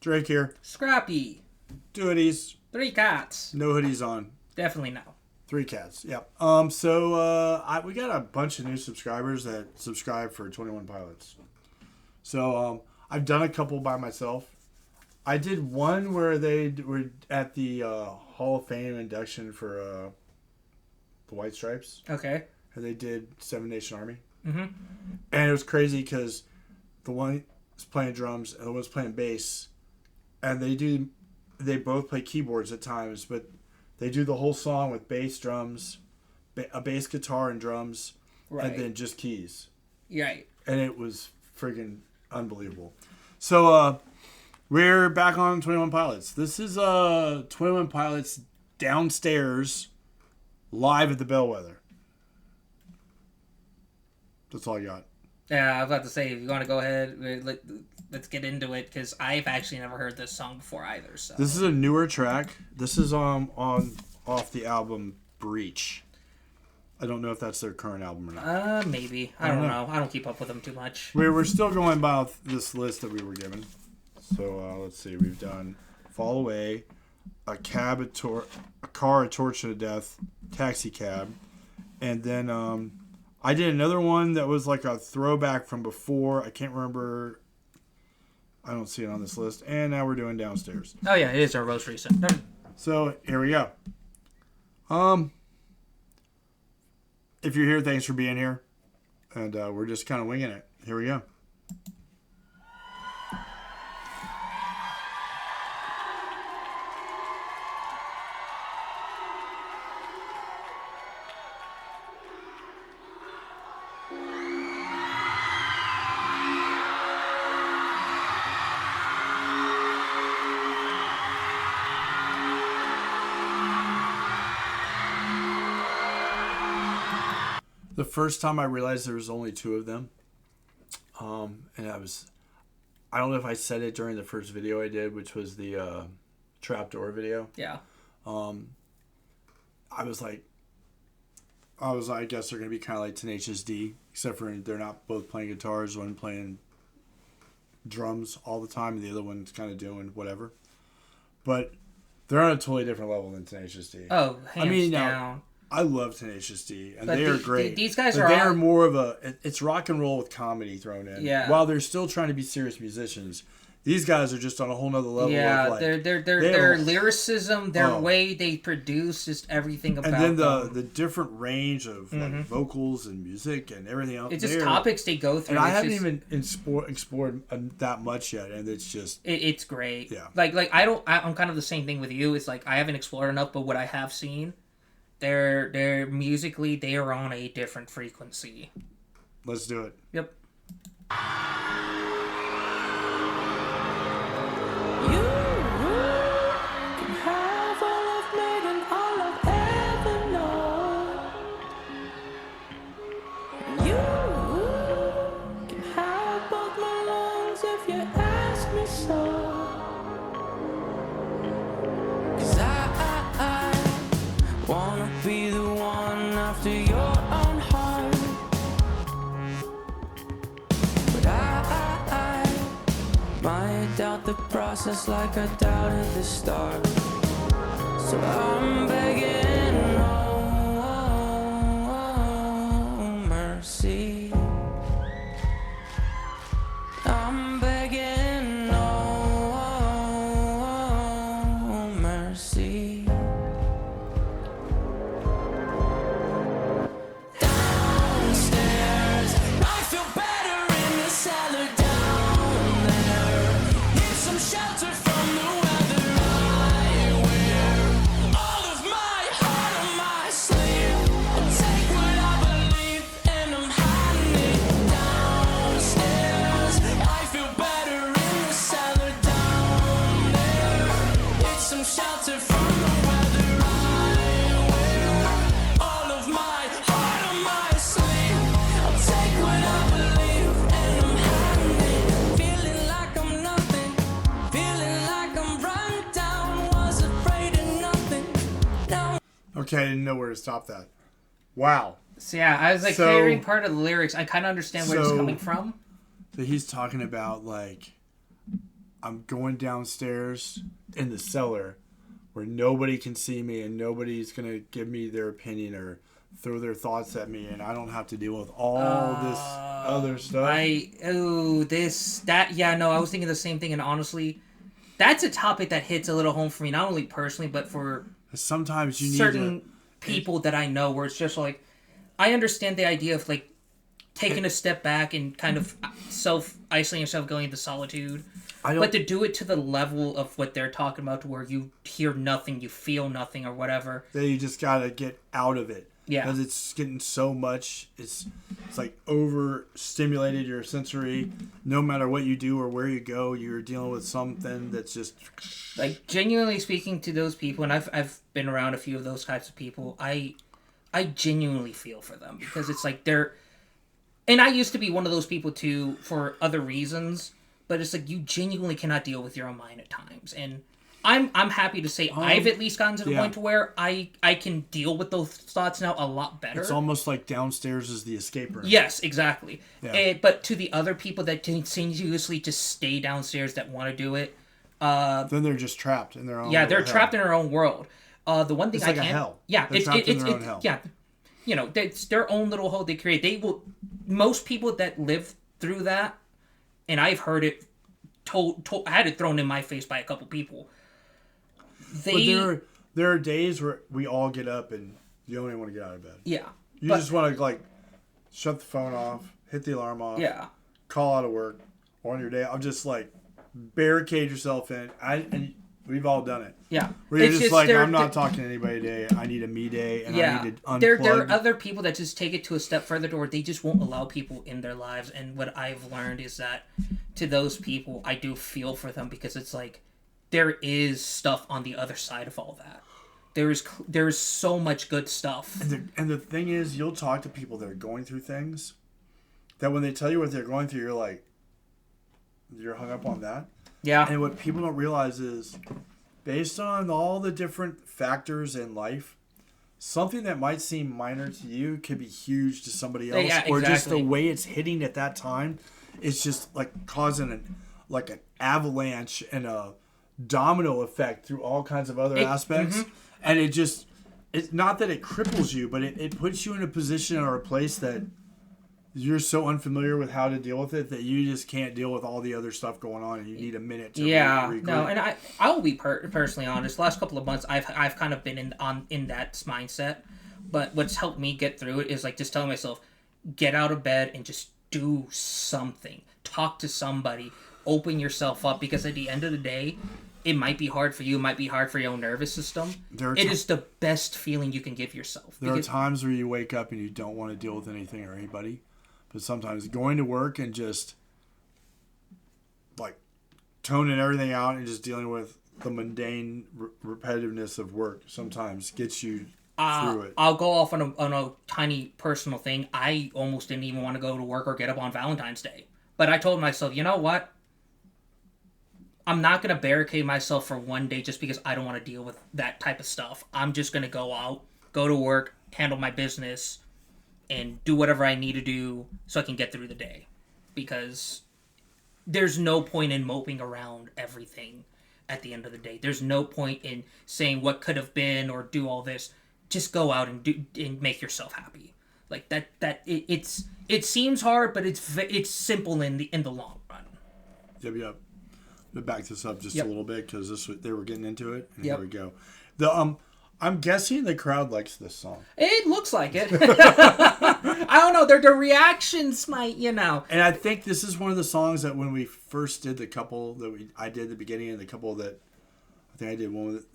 Drake here. Scrappy. 2 hoodies. 3 cats. No hoodies on. Definitely no. 3 cats. Yep. We got a bunch of new subscribers that subscribe for 21 Pilots. So I've done a couple by myself. I did one where they were at the Hall of Fame induction for the White Stripes. Okay. And they did 7 Nation Army. Mm-hmm. And it was crazy because the one was playing drums and the one was playing bass. And they both play keyboards at times, but they do the whole song with bass, drums, a bass guitar and drums, Right. and then just keys. Right. And it was friggin' unbelievable. So we're back on 21 Pilots. This is 21 Pilots downstairs live at the Bellwether. That's all I got. Yeah, I was about to say, if you want to go ahead, let's get into it, because I've actually never heard this song before either. So this is a newer track. This is off the album Breach. I don't know if that's their current album or not. Maybe. I don't know. I don't keep up with them too much. We're still going by this list that we were given. So let's see. We've done Fall Away, a car, a torch to death, taxi cab, and then I did another one that was like a throwback from before. I can't remember. I don't see it on this list. And now we're doing Downstairs. Oh yeah, it is our most recent. So here we go. If you're here, thanks for being here. And we're just kind of winging it. Here we go. The first time I realized there was only 2 of them, and I don't know if I said it during the first video I did, which was the Trapdoor video. Yeah. I was like, I guess they're going to be kind of like Tenacious D, except for they're not both playing guitars, one playing drums all the time, and the other one's kind of doing whatever. But they're on a totally different level than Tenacious D. Oh, hands down. Now, I love Tenacious D, and but they are great. These guys but they are more of it's rock and roll with comedy thrown in. Yeah. While they're still trying to be serious musicians, these guys are just on a whole nother level. Yeah, of like, their lyricism, their way they produce, just everything about them. And then the different range of like vocals and music and everything else. It's just topics they go through. And I haven't even explored that much yet, and it's just it's great. Yeah. Like I'm kind of the same thing with you. It's like I haven't explored enough, but what I have seen. They're musically, they are on a different frequency. Let's do it. Yep. Be the one after your own heart. But I might doubt the process like I doubted the start. So I'm begging, oh, mercy. I'm begging, oh, mercy. Okay, I didn't know where to stop that. Wow. So yeah, I was like hearing part of the lyrics. I kind of understand where it's coming from. So he's talking about like I'm going downstairs in the cellar where nobody can see me and nobody's going to give me their opinion or throw their thoughts at me, and I don't have to deal with all this other stuff. I was thinking the same thing, and honestly, that's a topic that hits a little home for me, not only personally, but for sometimes you need certain people that I know, where it's just like, I understand the idea of like taking a step back and kind of self-isolating yourself, going into solitude. But to do it to the level of what they're talking about, to where you hear nothing, you feel nothing, or whatever. Then you just gotta get out of it. Yeah. Because it's getting so much. It's like overstimulated your sensory. No matter what you do or where you go, you're dealing with something that's just... Like, genuinely speaking to those people, and I've been around a few of those types of people, I genuinely feel for them. Because it's like they're... And I used to be one of those people too, for other reasons. But it's like, you genuinely cannot deal with your own mind at times. And I'm happy to say I've at least gotten to the point to where I can deal with those thoughts now a lot better. It's almost like downstairs is the escape room. Yes, exactly. Yeah. But to the other people that continuously just stay downstairs that want to do it, then they're just trapped in their own. Yeah, they're trapped in their own world. The one thing it's like a hell. Yeah, they're trapped in their own hell. Yeah, you know, it's their own little hole they create. They will. Most people that live through that, and I've heard it I had it thrown in my face by a couple people. But there are days where we all get up and you don't even want to get out of bed. Yeah. You just want to like shut the phone off, hit the alarm off. Yeah. Call out of work on your day. I'm just like barricade yourself in. And we've all done it. Yeah. Where you're just like, I'm not talking to anybody today. I need a me day and I need to unplug. There are other people that just take it to a step further to where they just won't allow people in their lives. And what I've learned is that to those people, I do feel for them, because it's like there is stuff on the other side of all that. There is so much good stuff. And the thing is, you'll talk to people that are going through things that when they tell you what they're going through, you're like, you're hung up on that. Yeah. And what people don't realize is, based on all the different factors in life, something that might seem minor to you could be huge to somebody else. Yeah, or just the exactly. way it's hitting at that time, it's just like causing an avalanche and a domino effect through all kinds of other aspects. Mm-hmm. And it's not that it cripples you, but it puts you in a position or a place that you're so unfamiliar with how to deal with it that you just can't deal with all the other stuff going on, and you need a minute to regroup. No, and I will be personally honest. The last couple of months, I've kind of been in that mindset. But what's helped me get through it is like just telling myself, get out of bed and just do something. Talk to somebody. Open yourself up, because at the end of the day, it might be hard for you. It might be hard for your own nervous system. It is the best feeling you can give yourself. There are times where you wake up and you don't want to deal with anything or anybody. But sometimes going to work and just like toning everything out and just dealing with the mundane repetitiveness of work sometimes gets you through it. I'll go off on a tiny personal thing. I almost didn't even want to go to work or get up on Valentine's Day. But I told myself, you know what? I'm not going to barricade myself for one day just because I don't want to deal with that type of stuff. I'm just going to go out, go to work, handle my business, and do whatever I need to do so I can get through the day. Because there's no point in moping around everything at the end of the day. There's no point in saying what could have been or do all this. Just go out and make yourself happy. Like it seems hard, but it's simple in the long run. Yep. But back this up just a little bit, because they were getting into it. And here we go. I'm guessing the crowd likes this song. It looks like it. I don't know. The reactions might, And I think this is one of the songs that when we first did the couple that I did at the beginning, and the couple that I think I did one with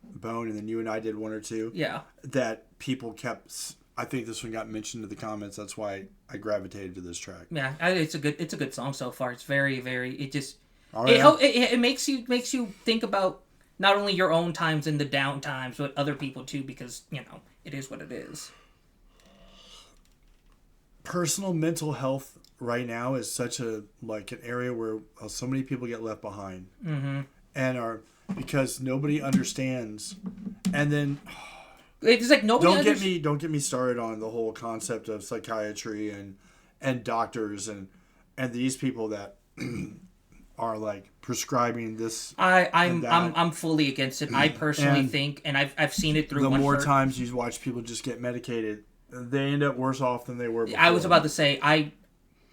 Bone, and then you and I did one or two. Yeah. That people kept. I think this one got mentioned in the comments. That's why I gravitated to this track. Yeah, it's a good song so far. It's very, very. It just right. it makes you think about not only your own times and the down times, but other people too, because it is what it is. Personal mental health right now is such an area where so many people get left behind, and because nobody understands, and then. It's like nobody. Don't get me started on the whole concept of psychiatry and doctors and these people that are like prescribing this. I'm fully against it. I personally And think, and I've seen it through. The one more per- times you watch people just get medicated, they end up worse off than they were before. I was about to say I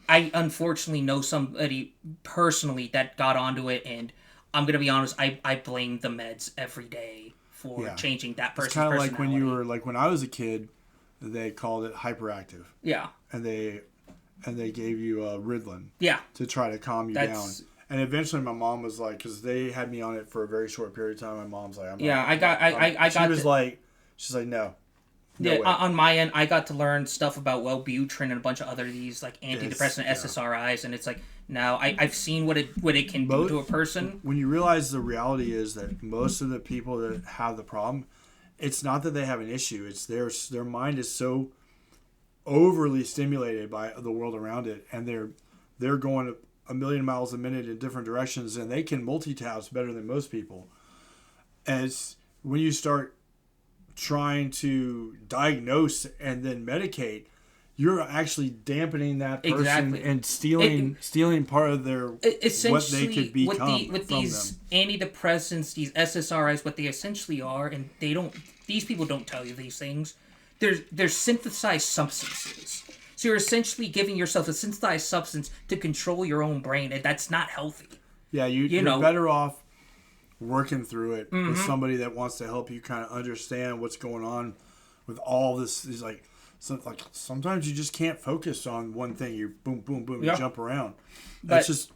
unfortunately know somebody personally that got onto it, and I'm gonna be honest. I blame the meds every day for changing that person's It's kind of personality. like when you were like when I was a kid, they called it hyperactive. Yeah. And they gave you Ritalin. Yeah. To try to calm you down. And eventually, my mom was like, because they had me on it for a very short period of time. My mom's like, she's like, no. Yeah, on my end, I got to learn stuff about Wellbutrin and a bunch of other these like antidepressant SSRIs, and it's like now I've seen what it can do to a person. When you realize the reality is that most of the people that have the problem, it's not that they have an issue; it's their mind is so overly stimulated by the world around it, and they're going a million miles a minute in different directions, and they can multitask better than most people. As when you start trying to diagnose and then medicate, you're actually dampening that person and stealing part of their what they could become with these antidepressants, these SSRIs. What they essentially are, and these people don't tell you these things. They're synthesized substances. So you're essentially giving yourself a synthesized substance to control your own brain, and that's not healthy. Yeah, you're better off working through it with somebody that wants to help you kind of understand what's going on with all this. Is like sometimes you just can't focus on one thing. You boom, boom, boom, you jump around. That's just,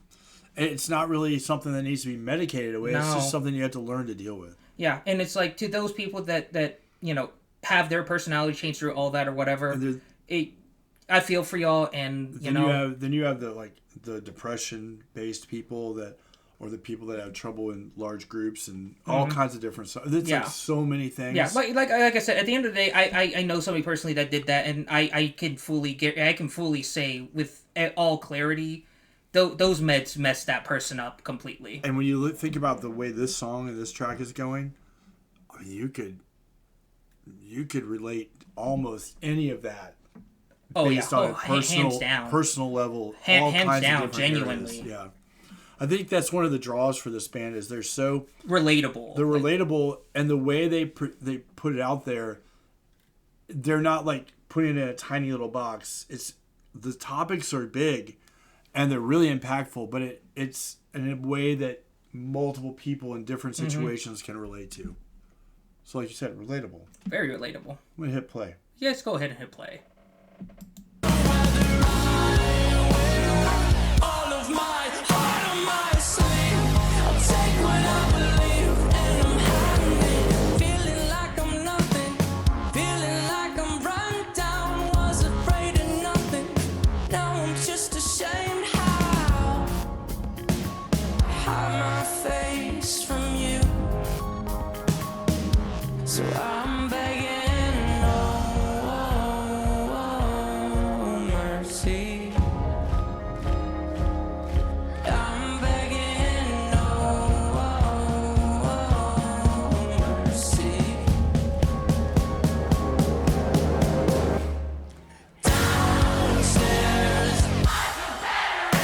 it's not really something that needs to be medicated away. No. It's just something you have to learn to deal with. Yeah, and it's like to those people that have their personality change through all that or whatever. I feel for y'all, and then you have the depression based people or the people that have trouble in large groups and all kinds of different stuff. It's like so many things. Yeah, like I said, at the end of the day, I know somebody personally that did that, and I can fully say with all clarity, those meds messed that person up completely. And when you think about the way this song and this track is going, I mean, you could relate almost any of that. Based on personal level, all kinds of different genuinely. Areas. Yeah, I think that's one of the draws for this band is they're so relatable. They're relatable, and the way they put it out there, they're not like putting it in a tiny little box. It's the topics are big, and they're really impactful, but it's in a way that multiple people in different situations can relate to. So, like you said, relatable. Very relatable. I'm gonna hit play. Yes, go ahead and hit play. So I'm begging, mercy. I'm begging, mercy. Downstairs, down there,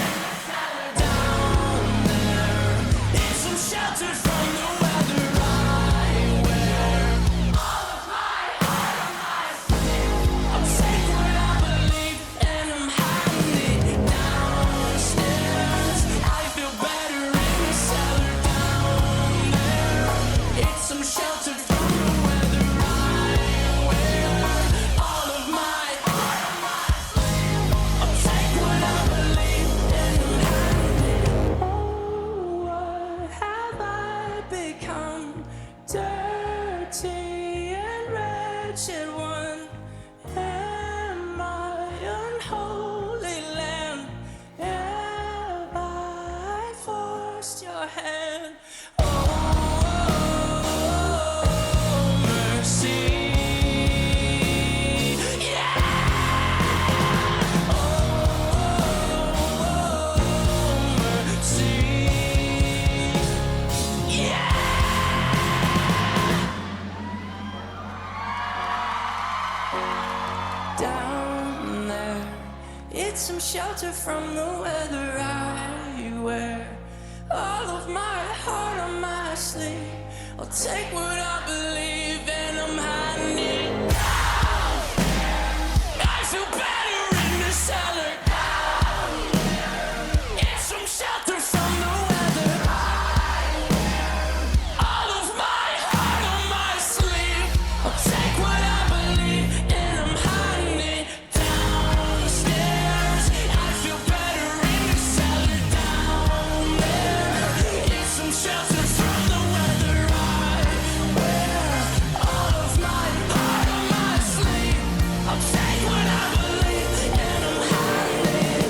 need some shelter from the weather. Some shelter from the weather I wear. my sleep. I'll take what I believe and I'm hiding it down. I feel better in the cellar. It's some shelter from the weather. All of my heart on my sleeve. I'll take what I believe and I'm hiding it downstairs. I feel better in the cellar down there. It's some shelter from the weather. I wear all of my heart on my sleeve. I'll take what I believe and I'm hiding it.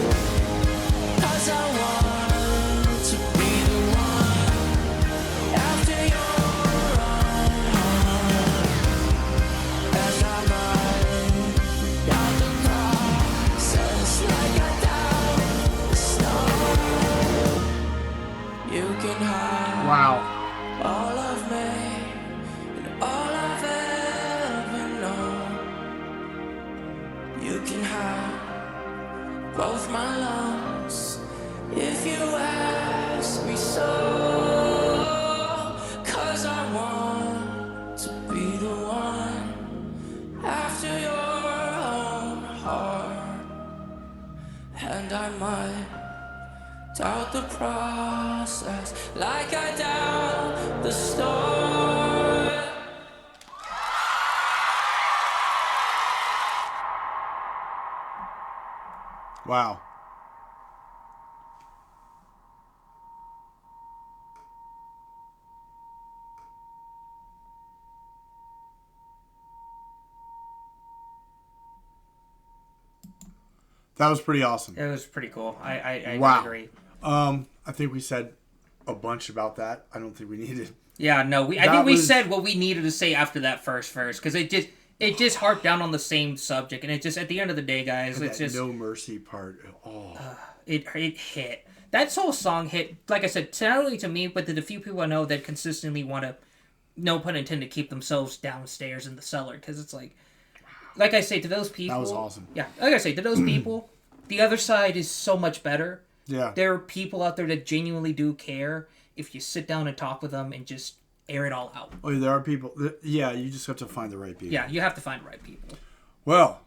'Cause I want to be the one after your own heart. And I might doubt the process like I doubt the start. You can hide Wow. all of me and all I've ever known. You can have both my lungs if you ask me so. 'Cause I want to be the one after your own heart. And I might doubt the process like I doubt the start. Wow. That was pretty awesome. It was pretty cool. I Wow. agree. I think we said a bunch about that. I don't think we needed. Yeah, no, I That think we was- said what we needed to say after that first verse because it just harped down on the same subject, and it just at the end of the day, guys, it's That just no mercy part. Oh, it hit. That whole song hit. Like I said, not only to me, but to the few people I know that consistently want to, no pun intended, keep themselves downstairs in the cellar because it's like I say to those people. that was awesome. Yeah, like I say to those people, the other side is so much better. Yeah. There are people out there that genuinely do care if you sit down and talk with them and just air it all out. Oh, there are people. Yeah, you just have to find the right people. Yeah, you have to find the right people. Well,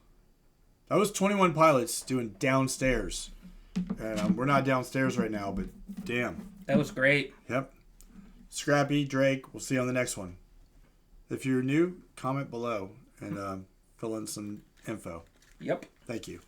that was 21 Pilots doing Downstairs. And we're not downstairs right now, but damn. That was great. Yep. Scrappy, Drake, we'll see you on the next one. If you're new, comment below and fill in some info. Yep. Thank you.